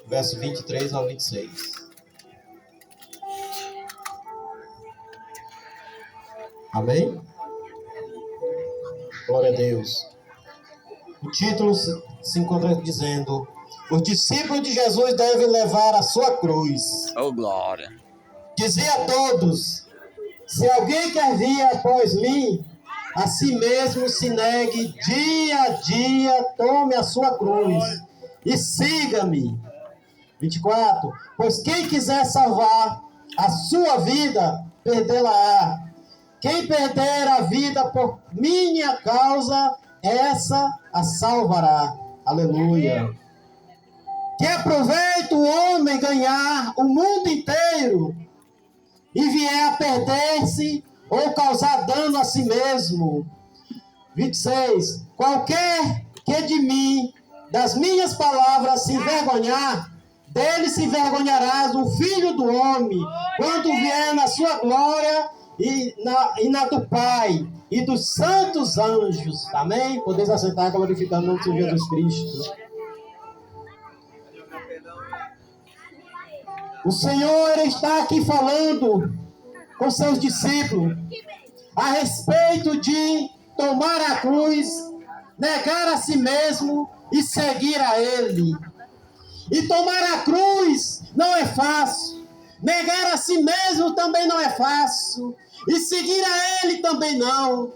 verso 23 ao 26. Amém? Glória a Deus. O título se encontra dizendo: os discípulos de Jesus devem levar a sua cruz. Oh, glória. Dizia a todos: se alguém quer vir após mim, a si mesmo se negue dia a dia, tome a sua cruz e siga-me. 24. Pois quem quiser salvar a sua vida, perdê-la-á. Quem perder a vida por minha causa, essa a salvará. Aleluia. Que aproveita o homem ganhar o mundo inteiro e vier a perder-se ou causar dano a si mesmo. 26. Qualquer que de mim, das minhas palavras, se envergonhar, dele se envergonharás o Filho do Homem, quando vier na sua glória e na do Pai e dos santos anjos. Amém? Podeis assentar glorificando o nome de Jesus Cristo. O Senhor está aqui falando com seus discípulos a respeito de tomar a cruz, negar a si mesmo e seguir a Ele. E tomar a cruz não é fácil. Negar a si mesmo também não é fácil. E seguir a Ele também não.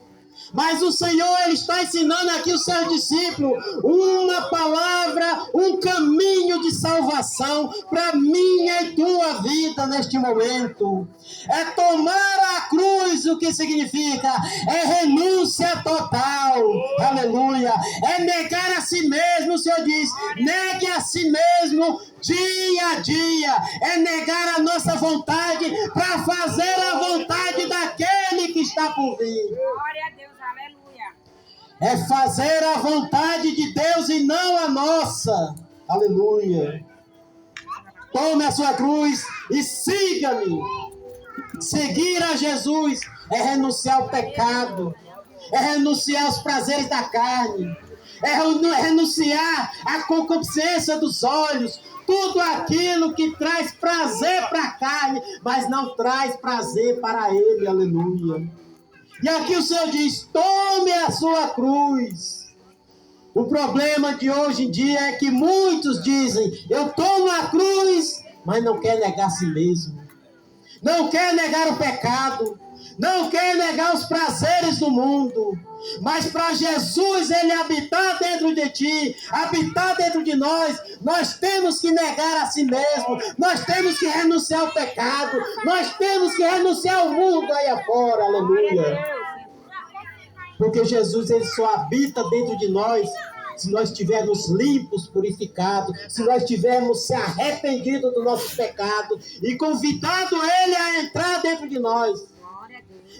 Mas o Senhor, Ele está ensinando aqui os seus discípulos uma palavra, um caminho de salvação para minha e tua vida neste momento. É tomar a cruz, o que significa? É renúncia total. Aleluia. É negar a si mesmo, o Senhor diz, negue a si mesmo dia a dia. É negar a nossa vontade para fazer a vontade daquele que está por vir. Glória a Deus, aleluia. É fazer a vontade de Deus e não a nossa. Aleluia. Tome a sua cruz e siga-me. Seguir a Jesus é renunciar ao pecado, é renunciar aos prazeres da carne, é renunciar à concupiscência dos olhos, tudo aquilo que traz prazer para a carne, mas não traz prazer para Ele. Aleluia. E aqui o Senhor diz, tome a sua cruz. O problema de hoje em dia é que muitos dizem, eu tomo a cruz, mas não quer negar a si mesmo. Não quer negar o pecado, não quer negar os prazeres do mundo, mas para Jesus Ele habitar dentro de ti, habitar dentro de nós temos que negar a si mesmo, nós temos que renunciar ao pecado, nós temos que renunciar ao mundo aí afora, aleluia. Porque Jesus Ele só habita dentro de nós se nós estivermos limpos, purificados, se nós tivermos se arrependido do nosso pecado e convidado Ele a entrar dentro de nós.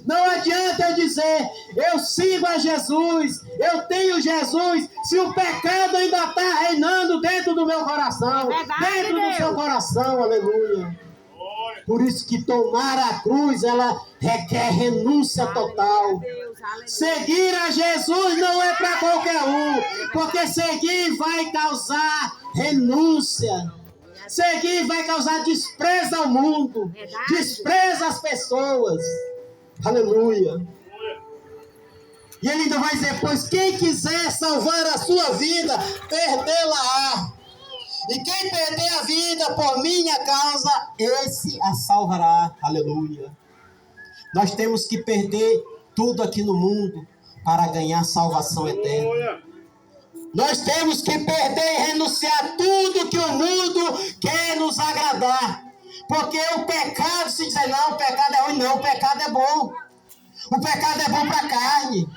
Não adianta eu dizer, eu sigo a Jesus, eu tenho Jesus, se o pecado ainda está reinando dentro do meu coração, dentro do seu coração, aleluia. Por isso que tomar a cruz, ela requer renúncia total. Seguir a Jesus não é para qualquer um, porque seguir vai causar renúncia. Seguir vai causar desprezo ao mundo, desprezo às pessoas. Aleluia. E ele ainda vai dizer, pois quem quiser salvar a sua vida, perdê-la-á. E quem perder a vida por minha causa, esse a salvará. Aleluia. Nós temos que perder tudo aqui no mundo para ganhar salvação eterna. Nós temos que perder e renunciar tudo que o mundo quer nos agradar. Porque o pecado, se dizer, não, o pecado é ruim, não, o pecado é bom. O pecado é bom para a carne.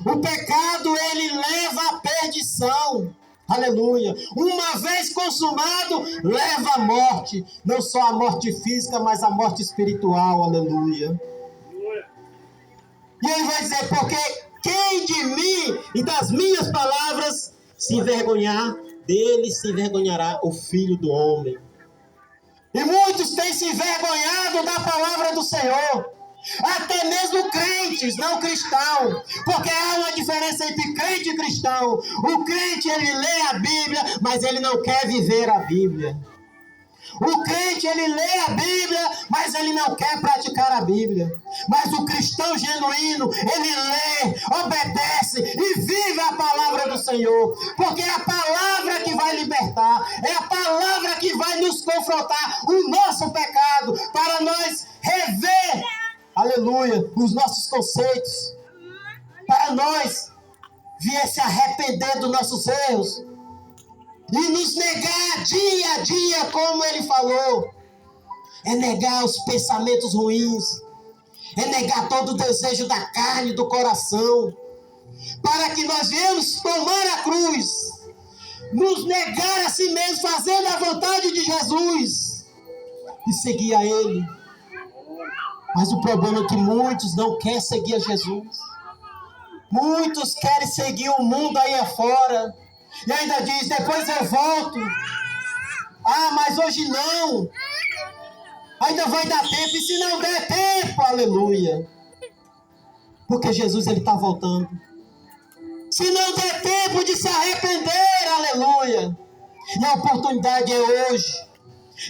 O pecado, ele leva à perdição. Aleluia. Uma vez consumado, leva à morte. Não só a morte física, mas a morte espiritual. Aleluia. E ele vai dizer, porque quem de mim e das minhas palavras se envergonhar, dele se envergonhará o Filho do Homem. E muitos têm se envergonhado da palavra do Senhor. Até mesmo crentes, não cristãos, porque há uma diferença entre crente e cristão. O crente, ele lê a Bíblia, mas ele não quer viver a Bíblia. O crente, ele lê a Bíblia, mas ele não quer praticar a Bíblia. Mas o cristão genuíno, ele lê, obedece e vive a palavra do Senhor. Porque é a palavra que vai libertar, é a palavra que vai nos confrontar o nosso pecado, para nós rever, aleluia, os nossos conceitos, para nós vier se arrepender dos nossos erros e nos negar dia a dia, como ele falou. É negar os pensamentos ruins, é negar todo o desejo da carne, do coração, para que nós venhamos tomar a cruz, nos negar a si mesmo, fazendo a vontade de Jesus e seguir a Ele. Mas o problema é que muitos não querem seguir a Jesus. Muitos querem seguir o mundo aí afora. E ainda diz, depois eu volto. Ah, mas hoje não. Ainda vai dar tempo. E se não der tempo, aleluia. Porque Jesus, ele está voltando. Se não der tempo de se arrepender, aleluia. E a oportunidade é hoje.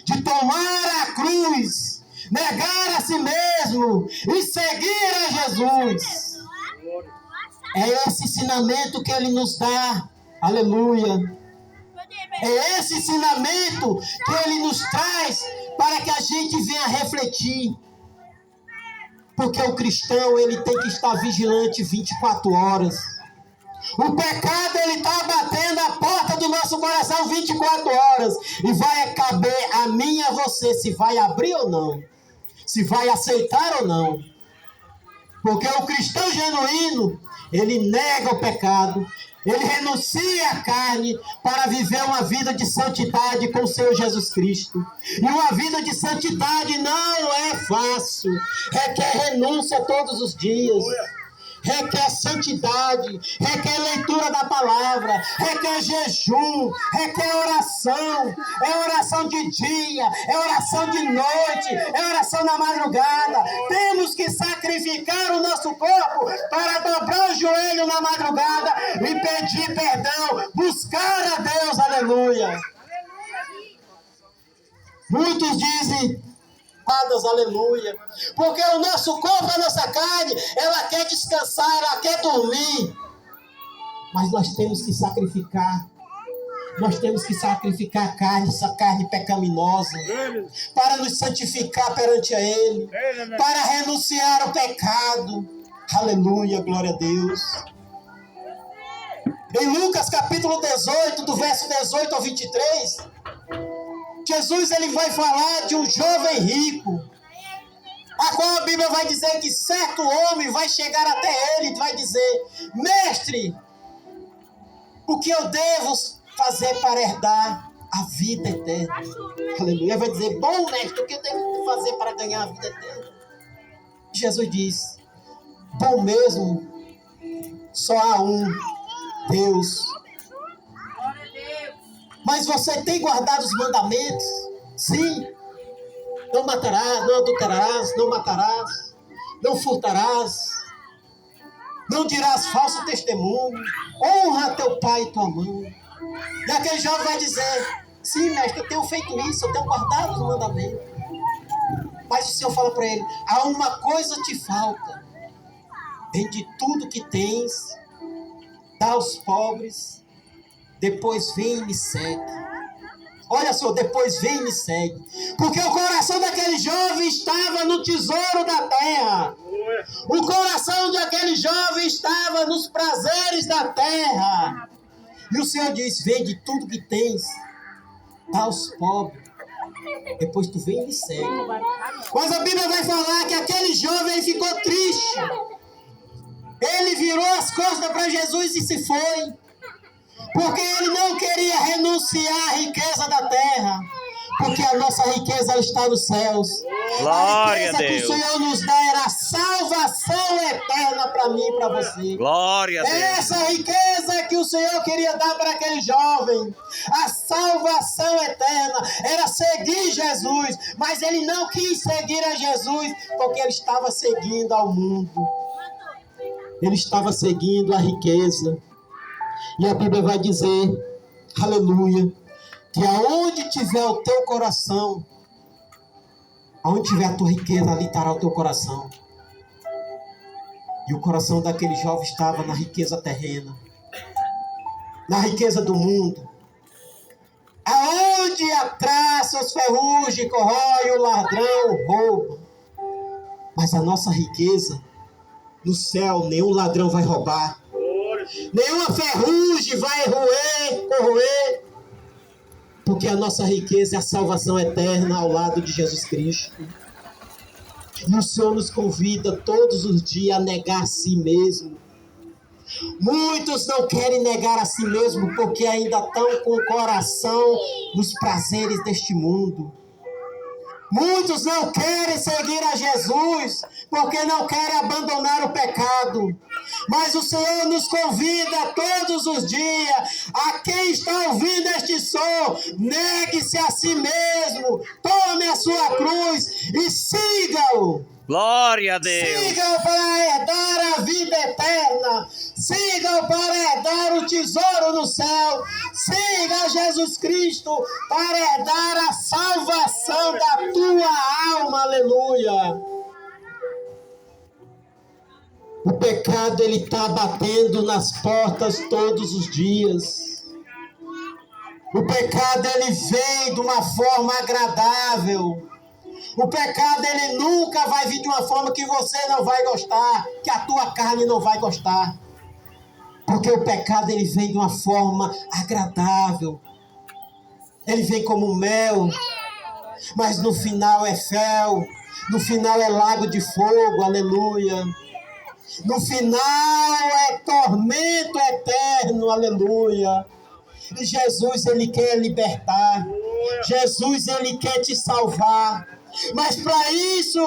De tomar a cruz. Negar a si mesmo. E seguir a Jesus. É esse ensinamento que ele nos dá. Aleluia. É esse ensinamento que ele nos traz para que a gente venha refletir. Porque o cristão, ele tem que estar vigilante 24 horas. O pecado, ele está batendo a porta do nosso coração 24 horas. E vai caber a mim e a você se vai abrir ou não. Se vai aceitar ou não. Porque o cristão genuíno, ele nega o pecado, ele renuncia à carne para viver uma vida de santidade com o Senhor Jesus Cristo. E uma vida de santidade não é fácil, requer renúncia todos os dias, requer santidade, requer leitura da palavra, requer jejum, requer oração. É oração de dia, é oração de noite, é oração na madrugada. Temos que sacrificar o nosso corpo para dobrar o joelho na madrugada e pedir perdão, buscar a Deus, aleluia. Muitos dizem, aleluia, porque o nosso corpo, a nossa carne, ela quer descansar, ela quer dormir, mas nós temos que sacrificar. Nós temos que sacrificar a carne, essa carne pecaminosa, para nos santificar perante a Ele, para renunciar ao pecado. Aleluia, glória a Deus. Em Lucas capítulo 18, do verso 18 ao 23, Jesus, ele vai falar de um jovem rico, a qual a Bíblia vai dizer que certo homem vai chegar até ele e vai dizer: mestre, o que eu devo fazer para herdar a vida eterna? Aleluia. Ele vai dizer: bom mestre, o que eu devo fazer para ganhar a vida eterna? Jesus diz: bom mesmo, só há um, Deus. Mas você tem guardado os mandamentos? Sim. Não matarás, não adulterarás, não matarás, não furtarás, não dirás falso testemunho, honra teu pai e tua mãe. E aquele jovem vai dizer: sim, mestre, eu tenho feito isso, eu tenho guardado os mandamentos. Mas o Senhor fala para ele: há uma coisa te falta. Vende tudo que tens, dá aos pobres, depois vem e me segue. Olha só, depois vem e me segue. Porque o coração daquele jovem estava no tesouro da terra. O coração daquele jovem estava nos prazeres da terra. E o Senhor diz: vende tudo que tens, dá aos pobres, depois tu vem e me segue. Mas a Bíblia vai falar que aquele jovem, ele ficou triste. Ele virou as costas para Jesus e se foi. Porque ele não queria renunciar à riqueza da terra. Porque a nossa riqueza está nos céus. Glória a riqueza que o Senhor nos dá era a salvação eterna para mim e para você. Glória a Deus. Essa riqueza que o Senhor queria dar para aquele jovem. A salvação eterna. era seguir Jesus, mas ele não quis seguir a Jesus, porque ele estava seguindo ao mundo. Ele estava seguindo a riqueza. E a Bíblia vai dizer, aleluia, que aonde tiver o teu coração, aonde tiver a tua riqueza, ali estará o teu coração. E o coração daquele jovem estava na riqueza terrena, na riqueza do mundo. Aonde a traça, os ferrugem, corrói, o ladrão rouba. Mas a nossa riqueza, no céu, nenhum ladrão vai roubar. Nenhuma ferrugem vai corroer. Porque a nossa riqueza é a salvação eterna ao lado de Jesus Cristo. E o Senhor nos convida todos os dias a negar a si mesmo. Muitos não querem negar a si mesmo porque ainda estão com o coração nos prazeres deste mundo. Muitos não querem seguir a Jesus porque não querem abandonar o pecado. Mas o Senhor nos convida todos os dias, a quem está ouvindo este som, negue-se a si mesmo, tome a sua cruz e siga-o. Glória a Deus. Siga-o para herdar a vida eterna. Siga-o para herdar o tesouro no céu. Siga Jesus Cristo para herdar a salvação da tua alma. Aleluia. O pecado, ele está batendo nas portas todos os dias. O pecado, ele vem de uma forma agradável. O pecado, ele nunca vai vir de uma forma que você não vai gostar, que a tua carne não vai gostar. Porque o pecado, ele vem de uma forma agradável. Ele vem como mel, mas no final é fel, no final é lago de fogo, aleluia. No final é tormento eterno, aleluia. E Jesus, ele quer libertar. Jesus, ele quer te salvar. Mas para isso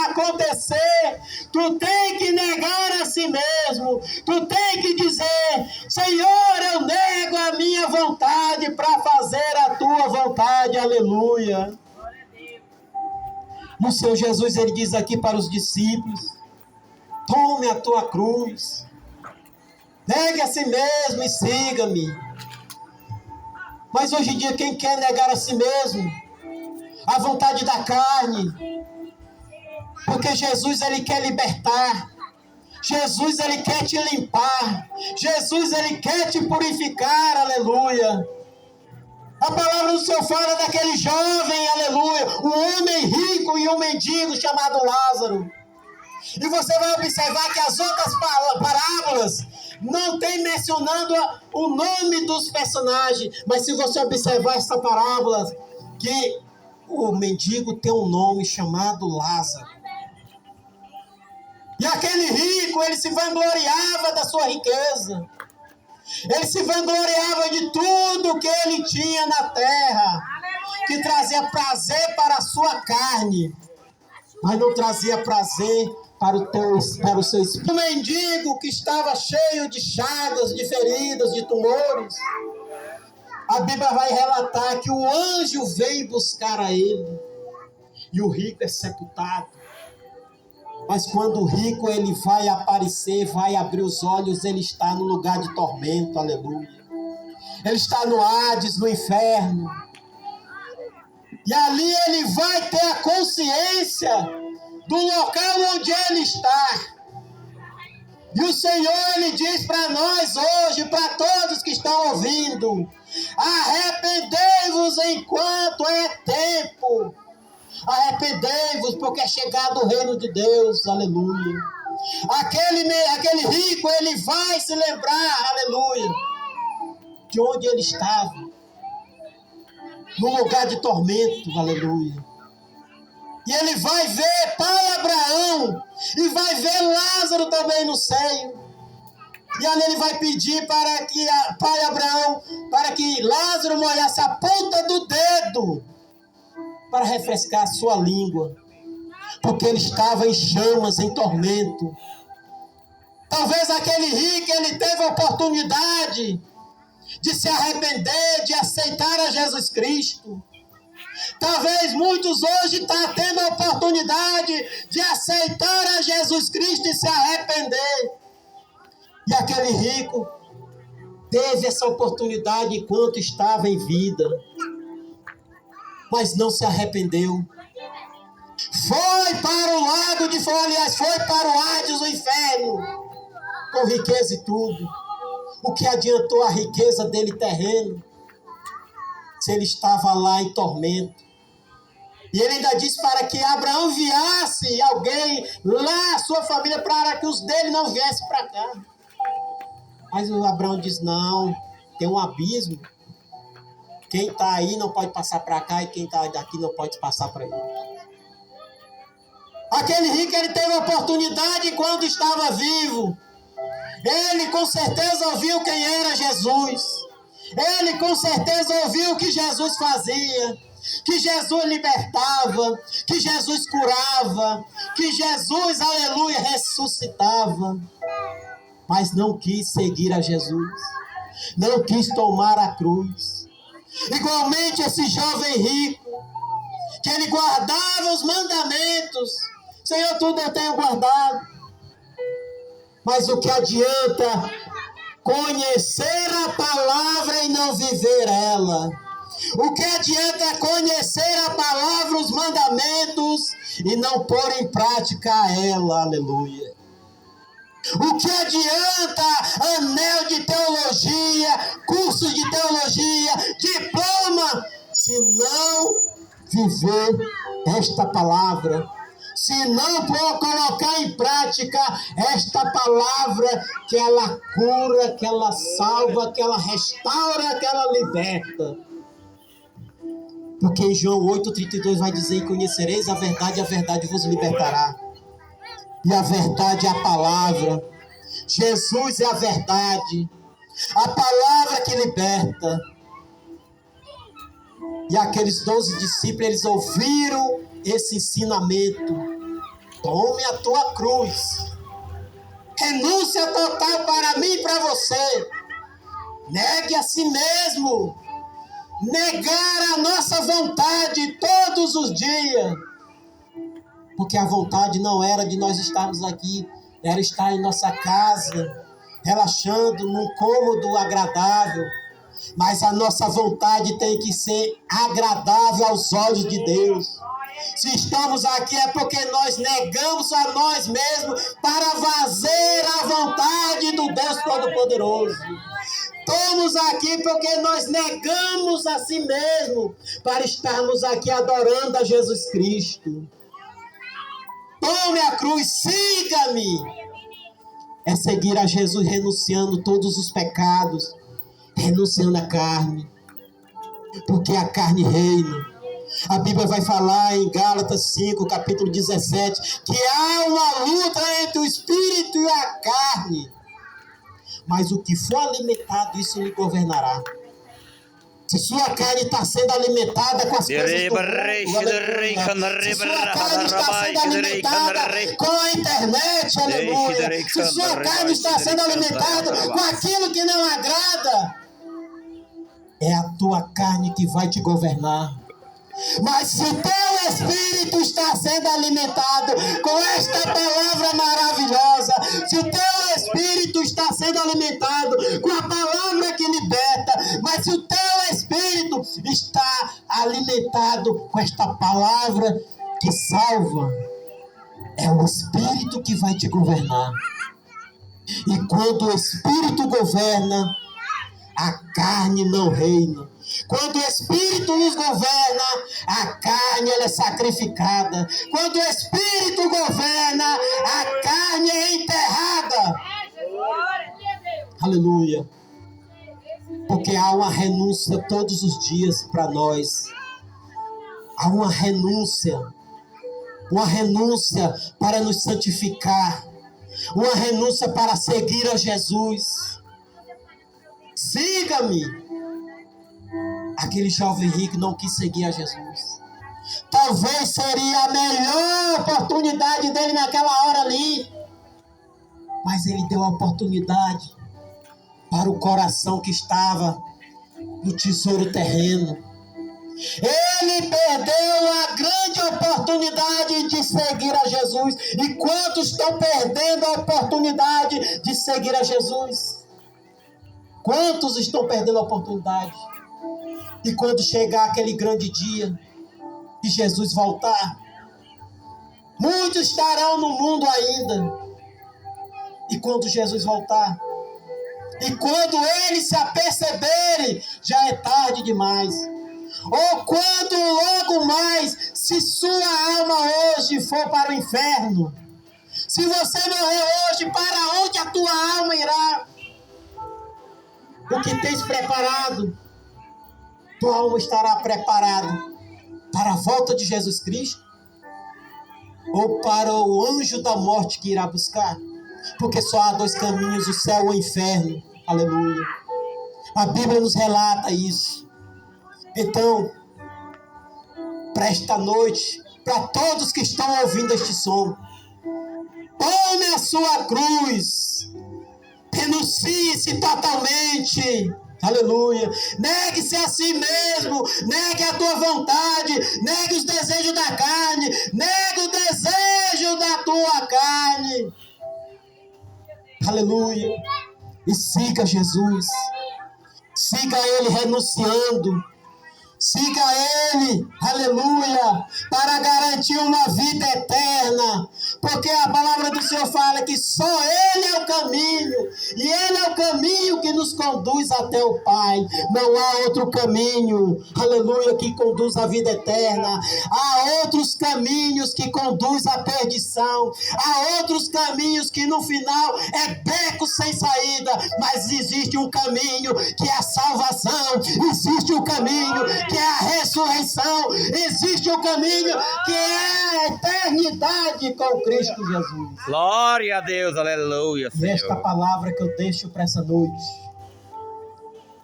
acontecer, tu tem que negar a si mesmo. Tu tem que dizer: Senhor, eu nego a minha vontade para fazer a tua vontade, aleluia. E o Senhor Jesus, ele diz aqui para os discípulos: tome a tua cruz, negue a si mesmo e siga-me. Mas hoje em dia, quem quer negar a si mesmo? A vontade da carne. Porque Jesus, ele quer libertar. Jesus, ele quer te limpar. Jesus, ele quer te purificar, aleluia. A palavra do Senhor fala daquele jovem, aleluia, um homem rico e um mendigo chamado Lázaro. E você vai observar que as outras parábolas não tem mencionando o nome dos personagens. Mas se você observar essa parábola, que o mendigo tem um nome chamado Lázaro. E aquele rico, ele se vangloriava da sua riqueza. Ele se vangloriava de tudo que ele tinha na terra, que trazia prazer para a sua carne, mas não trazia prazer para o seu espírito. O mendigo que estava cheio de chagas, de feridas, de tumores, a Bíblia vai relatar que o anjo vem buscar a ele e o rico é sepultado. Mas quando o rico, ele vai aparecer, vai abrir os olhos, ele está no lugar de tormento, aleluia. Ele está no Hades, no inferno. E ali ele vai ter a consciência do local onde ele está. E o Senhor, ele diz para nós hoje, para todos que estão ouvindo: arrependei-vos enquanto é tempo. Arrependei-vos, porque é chegado o reino de Deus, aleluia. Aquele rico, ele vai se lembrar, aleluia, de onde ele estava, no lugar de tormento, aleluia. E ele vai ver pai Abraão, e vai ver Lázaro também no seio. E ali ele vai pedir para que pai Abraão, para que Lázaro molhasse a ponta do dedo, para refrescar a sua língua, porque ele estava em chamas, em tormento. Talvez aquele rico, ele teve a oportunidade de se arrepender, de aceitar a Jesus Cristo. Talvez muitos hoje estão tendo a oportunidade de aceitar a Jesus Cristo e se arrepender. E aquele rico teve essa oportunidade enquanto estava em vida, mas não se arrependeu. Foi para o lado de fora, aliás, foi para o Hades, o inferno, com riqueza e tudo. O que adiantou a riqueza dele terreno, se ele estava lá em tormento? E ele ainda disse para que Abraão enviasse alguém lá, sua família, para que os dele não viessem para cá. Mas o Abraão diz, não, tem um abismo. Quem está aí não pode passar para cá e quem está daqui não pode passar para aí. Aquele rico, ele teve a oportunidade quando estava vivo. Ele com certeza ouviu quem era Jesus. Ele com certeza ouviu o que Jesus fazia. Que Jesus libertava. Que Jesus curava. Que Jesus, aleluia, ressuscitava. Mas não quis seguir a Jesus. Não quis tomar a cruz. Igualmente esse jovem rico, que ele guardava os mandamentos. Senhor, tudo eu tenho guardado. Mas o que adianta conhecer a palavra e não viver ela? O que adianta conhecer a palavra, os mandamentos, e não pôr em prática ela? Aleluia. O que adianta anel de teologia, curso de teologia, diploma, se não viver esta palavra? Se não for colocar em prática esta palavra, que ela cura, que ela salva, que ela restaura, que ela liberta. Porque em João 8,32 vai dizer, conhecereis a verdade vos libertará. E a verdade é a palavra. Jesus é a verdade. A palavra que liberta. E aqueles 12 discípulos, eles ouviram esse ensinamento. Tome a tua cruz. Renúncia total para mim e para você. Negue a si mesmo. Negar a nossa vontade todos os dias. Porque a vontade não era de nós estarmos aqui. Era estar em nossa casa, relaxando num cômodo agradável. Mas a nossa vontade tem que ser agradável aos olhos de Deus. Se estamos aqui é porque nós negamos a nós mesmos para fazer a vontade do Deus Todo-Poderoso. Estamos aqui porque nós negamos a si mesmo para estarmos aqui adorando a Jesus Cristo. Tome a cruz, siga-me. É seguir a Jesus renunciando todos os pecados, renunciando a carne, porque a carne reina. A Bíblia vai falar em Gálatas 5, capítulo 17, que há uma luta entre o espírito e a carne. Mas o que for alimentado, isso lhe governará. Se sua carne está sendo alimentada com as coisas do mundo, se sua carne está sendo alimentada com a internet, aleluia. Se sua carne está sendo alimentada com aquilo que não agrada, é a tua carne que vai te governar. Mas se o teu espírito está sendo alimentado com esta palavra maravilhosa, se o teu espírito está sendo alimentado com a palavra que liberta, mas se o teu espírito está alimentado com esta palavra que salva, é o espírito que vai te governar. E quando o espírito governa, a carne não reina. Quando o Espírito nos governa, a carne ela é sacrificada. Quando o Espírito governa, a carne é enterrada. Aleluia. Porque há uma renúncia todos os dias para nós. Há uma renúncia para nos santificar, uma renúncia para seguir a Jesus. Siga-me. Aquele jovem rico não quis seguir a Jesus. Talvez seria a melhor oportunidade dele naquela hora ali. Mas ele deu a oportunidade para o coração que estava no tesouro terreno. Ele perdeu a grande oportunidade de seguir a Jesus. E quantos estão perdendo a oportunidade de seguir a Jesus? Quantos estão perdendo a oportunidade? E quando chegar aquele grande dia que Jesus voltar, muitos estarão no mundo ainda. E quando Jesus voltar, e quando eles se aperceberem, já é tarde demais. Ou quando logo mais, se sua alma hoje for para o inferno, se você morrer hoje, para onde a tua alma irá? O que tens preparado? Tua alma estará preparada para a volta de Jesus Cristo? Ou para o anjo da morte que irá buscar? Porque só há dois caminhos, o céu ou o inferno. Aleluia. A Bíblia nos relata isso. Então, para esta noite, para todos que estão ouvindo este som, tome a sua cruz, renuncie-se totalmente. Aleluia. Negue-se a si mesmo, negue a tua vontade, negue os desejos da carne, negue o desejo da tua carne. Aleluia. E siga Jesus. Siga Ele renunciando. Siga Ele, aleluia, para garantir uma vida eterna. Porque a palavra do Senhor fala que só Ele é o caminho. E Ele é o caminho que nos conduz até o Pai. Não há outro caminho, aleluia, que conduz à vida eterna. Há outros caminhos que conduz à perdição. Há outros caminhos que no final é beco sem saída. Mas existe um caminho que é a salvação. Existe um caminho que é a ressurreição. Existe um caminho que é a eternidade com Cristo Jesus. Glória a Deus, aleluia, E Senhor. esta palavra que eu deixo para essa noite: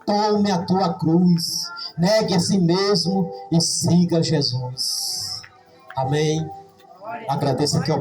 tome a tua cruz, negue a si mesmo e siga Jesus. Amém. Agradeço aqui ao